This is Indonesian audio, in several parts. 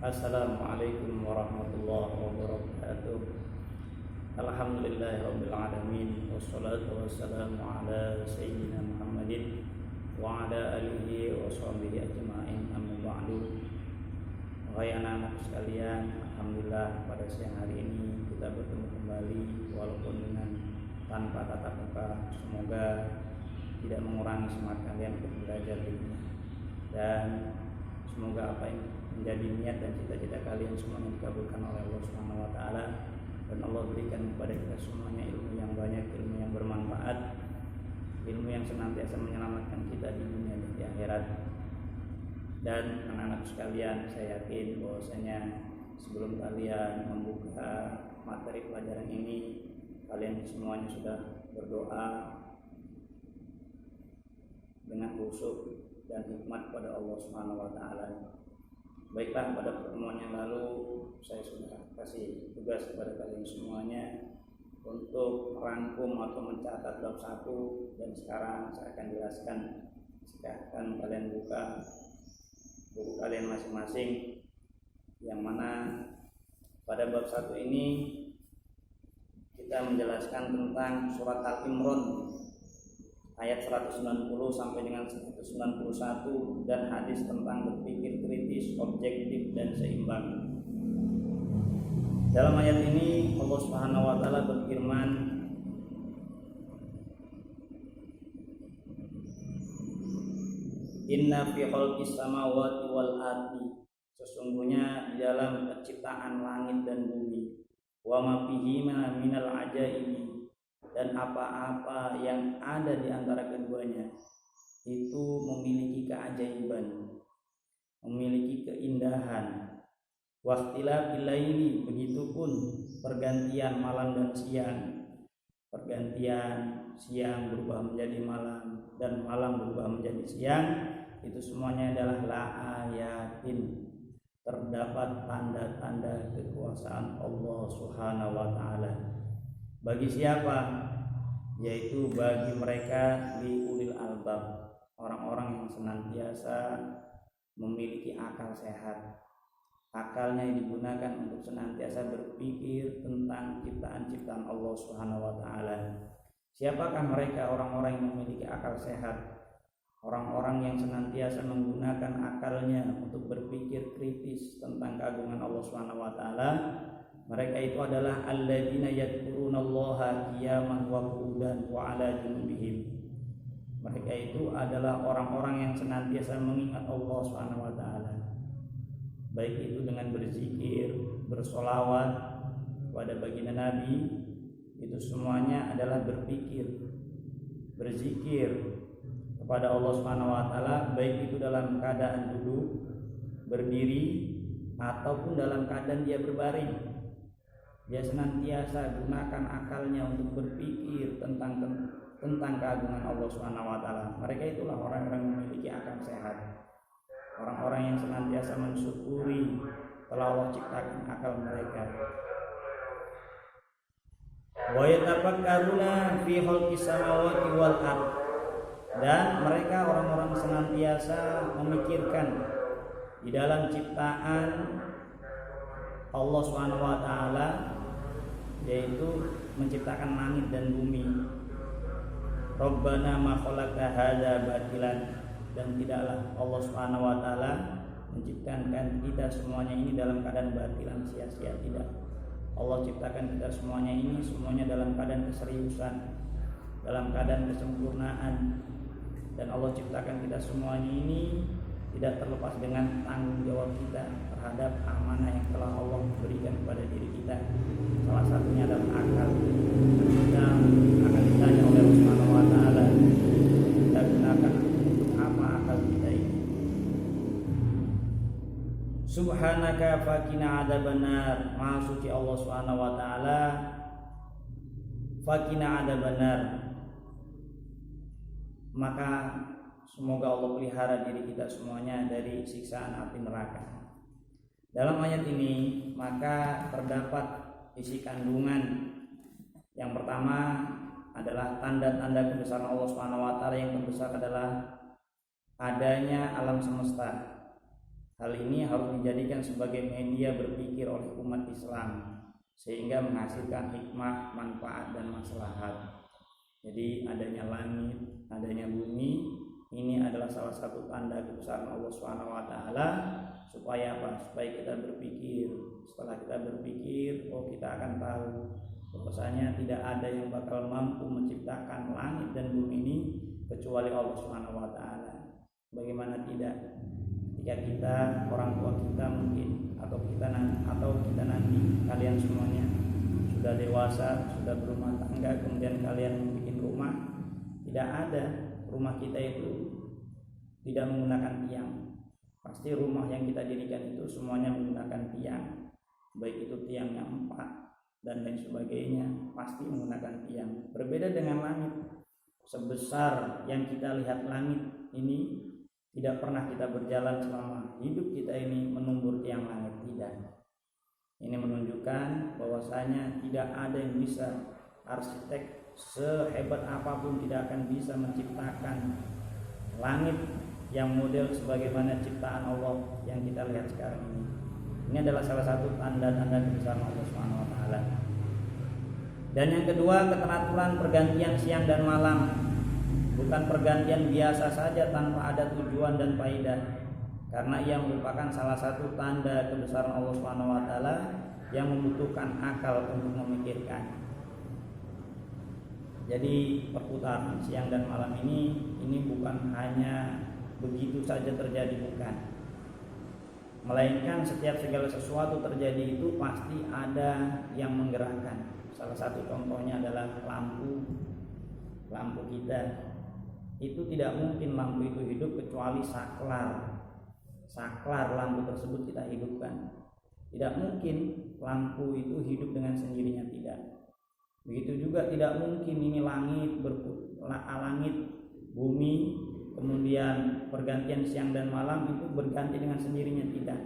Assalamualaikum warahmatullahi wabarakatuh. Alhamdulillahirabbil alamin wassalatu wassalamu ala sayyidina Muhammadin wa ala alihi wa sahbihi ajma'in, amma ba'du. Wahai anak-anak sekalian, alhamdulillah pada siang hari ini kita bertemu kembali walaupun dengan tanpa tatap muka. Semoga tidak mengurangi semangat kalian untuk belajar ilmu, dan semoga apa yang menjadi niat dan cita-cita kalian semuanya dikabulkan oleh Allah Subhanahu wa taala, dan Allah berikan kepada kita semuanya ilmu yang banyak, ilmu yang bermanfaat, ilmu yang senantiasa menyelamatkan kita di dunia dan di akhirat. Dan anak-anak sekalian, saya yakin bahwasanya sebelum kalian membuka materi pelajaran ini, kalian semuanya sudah berdoa dengan khusyuk dan hikmat pada Allah Subhanahu wa taala. Baiklah, pada pertemuan yang lalu saya sudah kasih tugas kepada kalian semuanya untuk merangkum atau mencatat bab 1, dan sekarang saya akan jelaskan. Silahkan kalian buka buku kalian masing-masing, yang mana pada bab 1 ini kita menjelaskan tentang surat Al-Imran ayat 190 sampai dengan 191, dan hadis tentang berpikir kritis, objektif dan seimbang. Dalam ayat ini Allah Subhanahu wa taala berfirman, Inna fi khalqis samawati wal ardi, sesungguhnya di dalam penciptaan langit dan bumi, wa ma fihima minal ajaibi, dan apa-apa yang ada di antara keduanya itu memiliki keajaiban, memiliki keindahan. Waqtilafil laili, begitupun pergantian malam dan siang, pergantian siang berubah menjadi malam dan malam berubah menjadi siang, itu semuanya adalah la ayatin, terdapat tanda-tanda kekuasaan Allah Subhanahu wa taala. Bagi siapa? Yaitu bagi mereka liulil albab, orang-orang yang senantiasa memiliki akal sehat. Akalnya digunakan untuk senantiasa berpikir tentang ciptaan-ciptaan Allah Subhanahu wa taala. Siapakah mereka orang-orang yang memiliki akal sehat? Orang-orang yang senantiasa menggunakan akalnya untuk berpikir kritis tentang keagungan Allah Subhanahu wa taala. Mereka itu adalah alladzina yadhkurunallaha qiyaman wa qu'udan wa 'ala junubihim. Mereka itu adalah orang-orang yang senantiasa mengingat Allah Subhanahu wa taala, baik itu dengan berzikir, bersolawat kepada baginda Nabi. Itu semuanya adalah berpikir, berzikir kepada Allah Subhanahu wa taala, baik itu dalam keadaan duduk, berdiri, ataupun dalam keadaan dia berbaring. Dia senantiasa gunakan akalnya untuk berpikir tentang keagungan Allah Subhanahu wa taala. Mereka itulah orang-orang yang memiliki akal sehat. Orang-orang yang senantiasa mensyukuri telah Allah ciptakan akal mereka. Wa yatafakkaruna fi khalqis samawati wal ard, dan mereka orang-orang senantiasa memikirkan di dalam ciptaan Allah Subhanahu wa taala, yaitu menciptakan langit dan bumi. Rabbana ma khalaqta hadza batilan, dan tidaklah Allah Subhanahu wa taala menciptakan kita semuanya ini dalam keadaan batilan, sia-sia. Tidak. Allah ciptakan kita semuanya ini semuanya dalam keadaan keseriusan, dalam keadaan kesempurnaan. Dan Allah ciptakan kita semuanya ini tidak terlepas dengan tanggung jawab kita terhadap amanah yang telah Allah berikan kepada diri kita. Salah satunya adalah akal. Kita akan ditanya oleh Allah Subhanahu wa taala, kita gunakan untuk apa akal kita ini. Subhanaka faqina adzabannar, Maha suci Allah Subhanahu wa taala. Faqina adzabannar, maka semoga Allah pelihara diri kita semuanya dari siksaan api neraka. Dalam ayat ini maka terdapat isi kandungan. Yang pertama adalah tanda-tanda kebesaran Allah Subhanahu wa taala. Yang terbesar adalah adanya alam semesta, Hal ini harus dijadikan sebagai media berpikir oleh umat Islam sehingga menghasilkan hikmah, manfaat dan maslahat. Jadi adanya langit, adanya bumi, ini adalah salah satu tanda kebesaran Allah SWT, supaya apa? Supaya kita berpikir. Setelah kita berpikir, kita akan tahu bahwasanya tidak ada yang bakal mampu menciptakan langit dan bumi ini kecuali Allah SWT. Bagaimana tidak? Ketika kita, orang tua kita mungkin, atau kita nanti, kalian semuanya sudah dewasa, sudah berumah tangga, kemudian kalian membuat rumah, tidak ada rumah kita itu tidak menggunakan tiang. Pasti rumah yang kita dirikan itu semuanya menggunakan tiang, baik itu tiang yang 4 dan lain sebagainya, pasti menggunakan tiang. Berbeda dengan langit, sebesar yang kita lihat langit ini, tidak pernah kita berjalan selama hidup kita ini menumbur tiang langit, tidak. Ini menunjukkan bahwasanya tidak ada yang bisa, arsitek sehebat apapun tidak akan bisa menciptakan langit yang model sebagaimana ciptaan Allah yang kita lihat sekarang ini. Ini adalah salah satu tanda-tanda kebesaran Allah SWT. Dan yang kedua, keteraturan pergantian siang dan malam. Bukan pergantian biasa saja tanpa ada tujuan dan faedah, karena ia merupakan salah satu tanda kebesaran Allah SWT yang membutuhkan akal untuk memikirkan. Jadi perputaran siang dan malam ini bukan hanya begitu saja terjadi, bukan. Melainkan setiap segala sesuatu terjadi itu pasti ada yang menggerakkan. Salah satu contohnya adalah lampu kita. Itu tidak mungkin lampu itu hidup kecuali saklar lampu tersebut kita hidupkan. Tidak mungkin lampu itu hidup dengan sendirinya, tidak. Begitu juga tidak mungkin ini langit, bumi, kemudian pergantian siang dan malam itu berganti dengan sendirinya, tidak.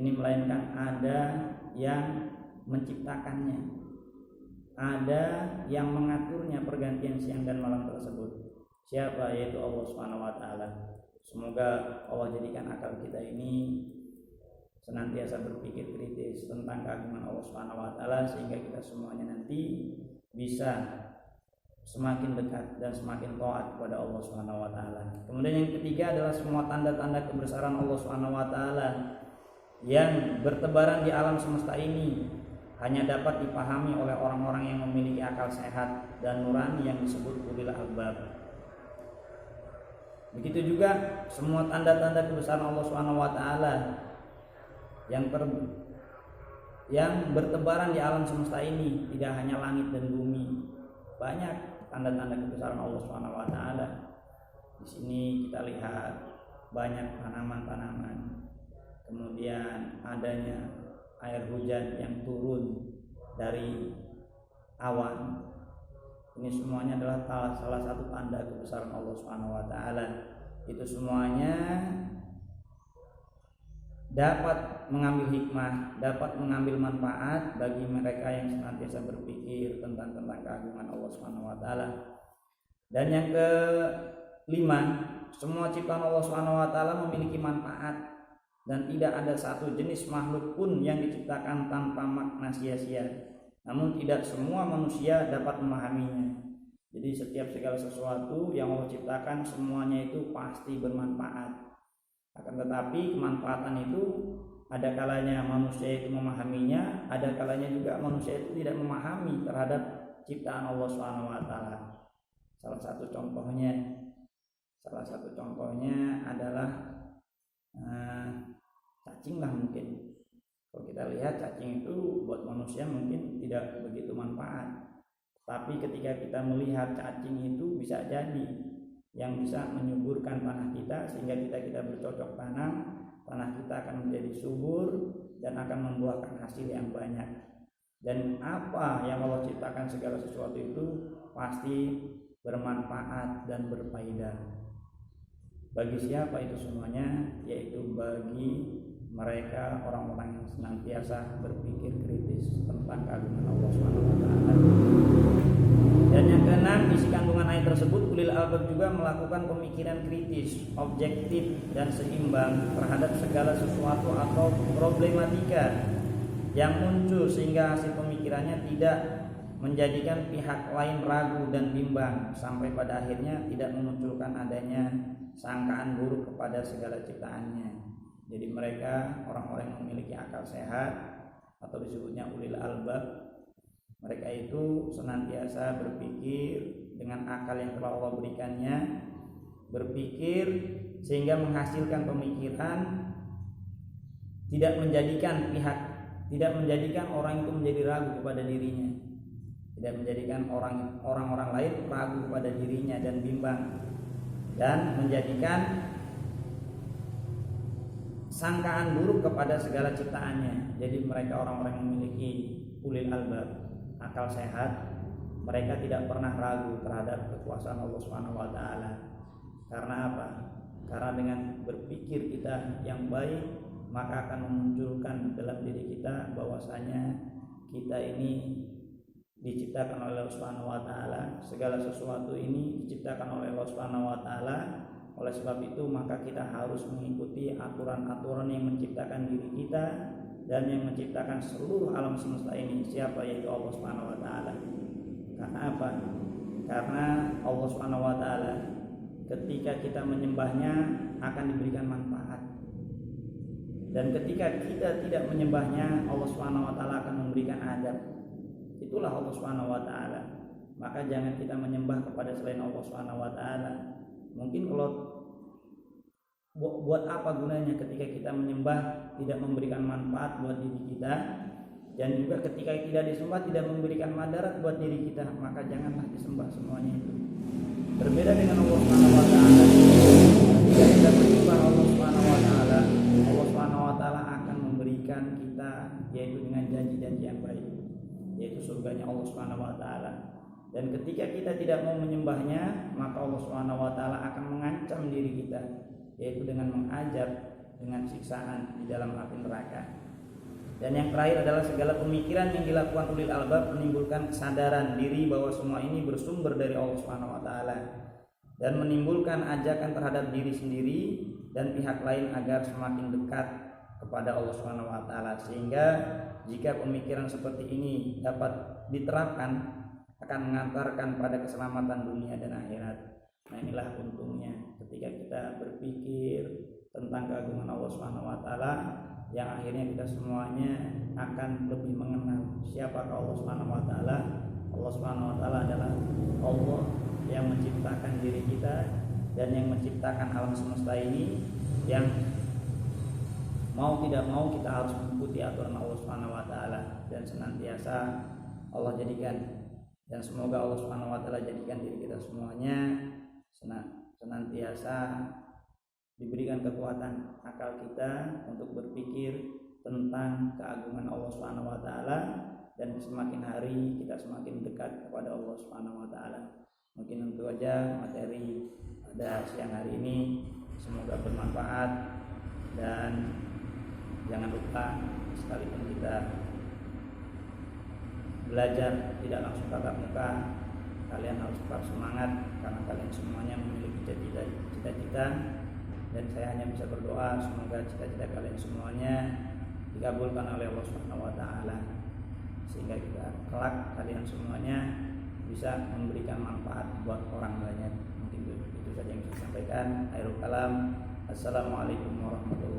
Ini melainkan ada yang menciptakannya, ada yang mengaturnya pergantian siang dan malam tersebut. Siapa? Yaitu Allah SWT. Semoga Allah jadikan akal kita ini senantiasa berpikir kritis tentang keagungan Allah SWT, sehingga kita semuanya nanti bisa semakin dekat dan semakin taat kepada Allah SWT. Kemudian yang ketiga adalah semua tanda-tanda kebesaran Allah SWT yang bertebaran di alam semesta ini hanya dapat dipahami oleh orang-orang yang memiliki akal sehat dan nurani yang disebut ulil albab. Begitu juga semua tanda-tanda kebesaran Allah SWT yang bertebaran di alam semesta ini, tidak hanya langit dan bumi. Banyak tanda-tanda kebesaran Allah SWT. Di sini kita lihat banyak tanaman-tanaman, kemudian adanya air hujan yang turun dari awan. Ini semuanya adalah salah satu tanda kebesaran Allah SWT. Itu semuanya dapat mengambil hikmah, dapat mengambil manfaat bagi mereka yang senantiasa berpikir tentang keagungan Allah SWT. Dan yang kelima, semua ciptaan Allah SWT memiliki manfaat, dan tidak ada satu jenis makhluk pun yang diciptakan tanpa makna sia-sia. Namun tidak semua manusia dapat memahaminya. Jadi setiap segala sesuatu yang Allah ciptakan semuanya itu pasti bermanfaat. Akan tetapi kemanfaatan itu ada kalanya manusia itu memahaminya, ada kalanya juga manusia itu tidak memahami terhadap ciptaan Allah SWT. Salah satu contohnya adalah cacing lah mungkin. Kalau kita lihat cacing itu buat manusia mungkin tidak begitu manfaat, tapi ketika kita melihat cacing itu bisa jadi yang bisa menyuburkan tanah kita, sehingga kita bercocok tanam, tanah kita akan menjadi subur dan akan membuahkan hasil yang banyak. Dan apa yang Allah ciptakan, segala sesuatu itu pasti bermanfaat dan berfaedah. Bagi siapa itu semuanya? Yaitu bagi mereka orang-orang yang senantiasa berpikir kritis tentang keagungan Allah SWT. Dan yang keenam, isi kandungan ayat tersebut ulil albab juga melakukan pemikiran kritis, objektif dan seimbang terhadap segala sesuatu atau problematika yang muncul, sehingga hasil pemikirannya tidak menjadikan pihak lain ragu dan bimbang, sampai pada akhirnya tidak memunculkan adanya sangkaan buruk kepada segala ciptaannya. Jadi mereka orang-orang yang memiliki akal sehat atau disebutnya ulil albab, mereka itu senantiasa berpikir dengan akal yang telah Allah berikannya, berpikir sehingga menghasilkan pemikiran, tidak menjadikan orang itu menjadi ragu kepada dirinya, tidak menjadikan orang-orang lain ragu kepada dirinya dan bimbang, dan menjadikan sangkaan buruk kepada segala ciptaannya. Jadi mereka orang-orang yang memiliki ulil albab, akal sehat, mereka tidak pernah ragu terhadap kekuasaan Allah Subhanahu wa taala. Karena apa? Karena dengan berpikir kita yang baik, maka akan memunculkan dalam diri kita bahwasanya kita ini diciptakan oleh Allah Subhanahu wa taala. Segala sesuatu ini diciptakan oleh Allah Subhanahu wa taala. Oleh sebab itu maka kita harus mengikuti aturan-aturan yang menciptakan diri kita dan yang menciptakan seluruh alam semesta ini, siapa? Yaitu Allah Subhanahu wa taala. Karena apa? Karena Allah Subhanahu wa taala ketika kita menyembahnya akan diberikan manfaat. Dan ketika kita tidak menyembahnya, Allah Subhanahu wa taala akan memberikan azab. Itulah Allah Subhanahu wa taala. Maka jangan kita menyembah kepada selain Allah Subhanahu wa taala. Mungkin kalau buat apa gunanya ketika kita menyembah tidak memberikan manfaat buat diri kita, dan juga ketika tidak disembah tidak memberikan madarat buat diri kita, maka janganlah disembah semuanya itu. Berbeda dengan Allah Subhanahu wa taala, ketika kita menyembah Allah Subhanahu wa taala, Allah Subhanahu wa taala akan memberikan kita yaitu dengan janji-janji yang baik, yaitu surganya Allah Subhanahu wa taala. Dan ketika kita tidak mau menyembahnya, maka Allah Subhanahu wa taala akan mengancam diri kita, yaitu dengan mengazab dengan siksaan di dalam api neraka. Dan yang terakhir adalah segala pemikiran yang dilakukan ulil albab menimbulkan kesadaran diri bahwa semua ini bersumber dari Allah Subhanahu wa taala, dan menimbulkan ajakan terhadap diri sendiri dan pihak lain agar semakin dekat kepada Allah Subhanahu wa taala. Sehingga jika pemikiran seperti ini dapat diterapkan, akan mengantarkan pada keselamatan dunia dan akhirat. Nah, inilah untungnya ketika kita berpikir tentang keagungan Allah Subhanahu wa taala, yang akhirnya kita semuanya akan lebih mengenal siapakah Allah Subhanahu wa taala. Allah Subhanahu wa taala adalah Allah yang menciptakan diri kita dan yang menciptakan alam semesta ini, yang mau tidak mau kita harus mengikuti aturan Allah Subhanahu wa taala dan senantiasa Allah jadikan. Dan semoga Allah Subhanahu wa taala jadikan diri kita semuanya senantiasa diberikan kekuatan akal kita untuk berpikir tentang keagungan Allah Subhanahu wa taala, dan semakin hari kita semakin dekat kepada Allah Subhanahu wa taala. Mungkin itu aja materi pada siang hari ini, semoga bermanfaat. Dan jangan lupa, sekalipun kita belajar tidak langsung tatap muka, kalian harus tetap semangat karena kalian semuanya memiliki cita-cita, dan saya hanya bisa berdoa semoga cita-cita kalian semuanya dikabulkan oleh Allah Subhanahu wa taala, sehingga kita kelak kalian semuanya bisa memberikan manfaat buat orang banyak. Mungkin itu saja yang saya sampaikan. Akhirul kalam, assalamualaikum warahmatullahi wabarakatuh.